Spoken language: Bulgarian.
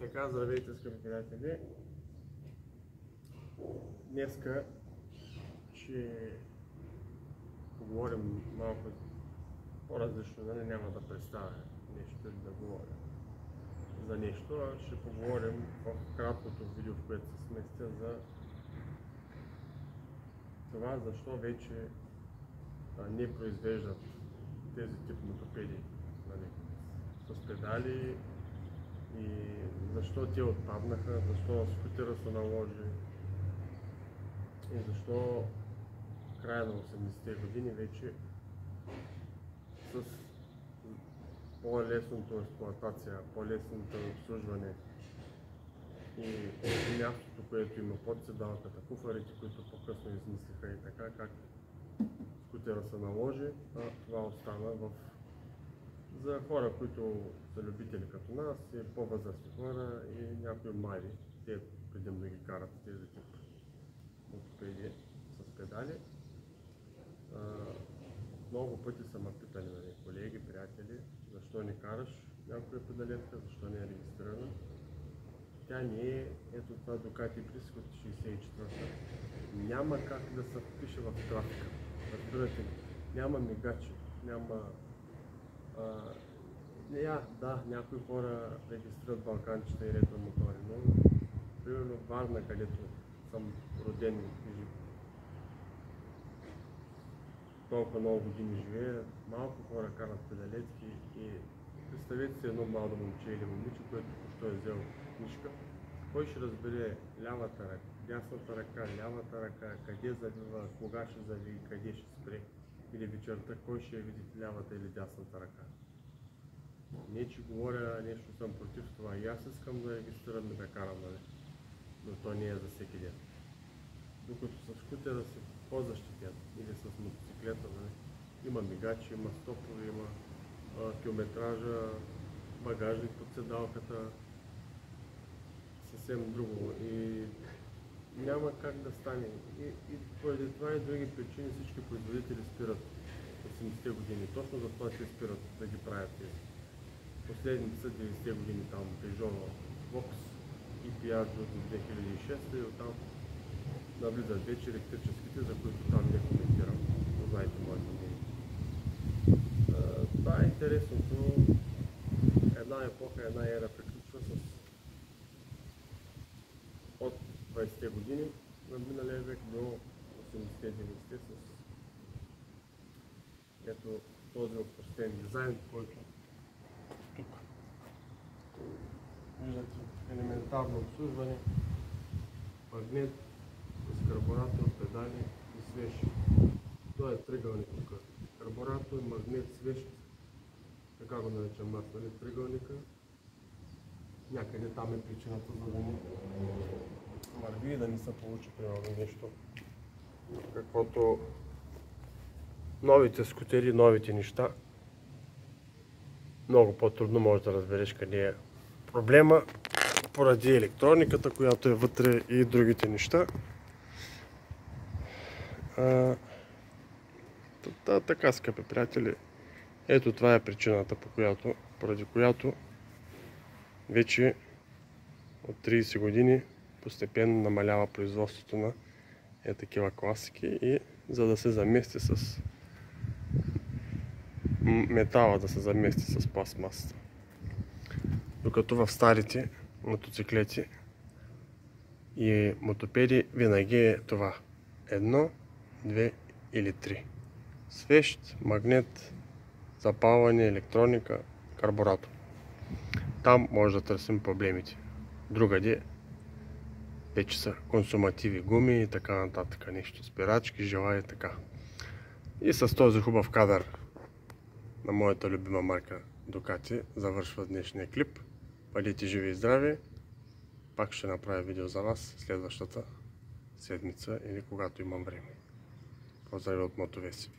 Така, здравейте, скъпи приятели! Днеска ще поговорим малко по-различно, нали? Няма да представя нещо или да говоря за нещо, а ще поговорим в краткото видео, в което се сместя, за това защо вече не произвеждат тези тип мотопеди, нали, с педали и защо те отпаднаха, защо скутера се наложи и защо в края на 80-те години вече с по-лесното експлоатация, по-лесното обслужване и мястото, което има под седалката, куфарите, които по-късно измислиха и така, как скутера се наложи, това остана за хора, които са любители като нас, и по-възрастни хора и някои млади. Те предим да ги карат тези тип мотопеди с педали. Много пъти са ме питали, колеги, приятели, защо не караш някоя педалетка, защо не е регистрирана. Тя не е, ето това Ducati Prisco от 64-та. Няма как да се впише в трафика. Разбирате ли? Няма мигачи, няма... Да, някои хора регистрират балканчета и ретромотори, но примерно Варна, където съм роден и толкова много години живея, малко хора карат педалетки и представете си едно младо момче или момиче, което току-що е взел книжка. Кой ще разбере лявата ръка, дясната ръка, лявата ръка, къде завива, кога ще завие, къде ще спре, или вечерта, кой ще види лявата или дясната ръка. Не, че говоря нещо, съм против това. И аз искам да регистрирам и да карам, но то не е за всеки ден. Докато с скутера си по-защитен или с мотоциклета, има мигачи, има стопове, има километража, багажник под седалката, съвсем друго. И няма как да стане. И поради това и други причини всички производители спират 80-те години. Точно за това те спират да ги правят тези. Последните са 90-те години там Peugeot, Vox и Piaggio до 2006 и оттам навлизат вече електрическите, за които там не коментирам. Знаете моето мнение. Това е интересното. Една епоха, една ера приключва от 20-те години на миналия век до 80-те, 90-те с ето този опростен дизайн, който тук виждате елементарно обслужване, магнет, с карбуратор, педали и свещ. Това е тригълник тук. Карбуратор, магнет, свещ, така го наричам аз, тригълника. Някъде там е причината, за да не върви и да не се получи примерно нещо, каквото новите скутери, новите неща. Много по-трудно можеш да разбереш къде е проблема, поради електрониката, която е вътре и другите неща. Така, скъпи приятели, ето това е причината, поради която вече от 30 години постепенно намалява производството на такива класики, и за да се замести с метала, да се замести с пластмасата. Докато в старите мотоциклети и мотопеди винаги е това: 1, 2 или 3. Свещ, магнет, запалване, електроника, карбуратор. Там може да търсим проблемите. Другаде вече са консумативи, гуми и така нататък. Нещо, спирачки, жела и така. И с този хубав кадър на моята любима марка Ducati завършва днешния клип. Бъдете живи и здрави. Пак ще направя видео за вас следващата седмица или когато имам време. Поздрави от Мотовеси!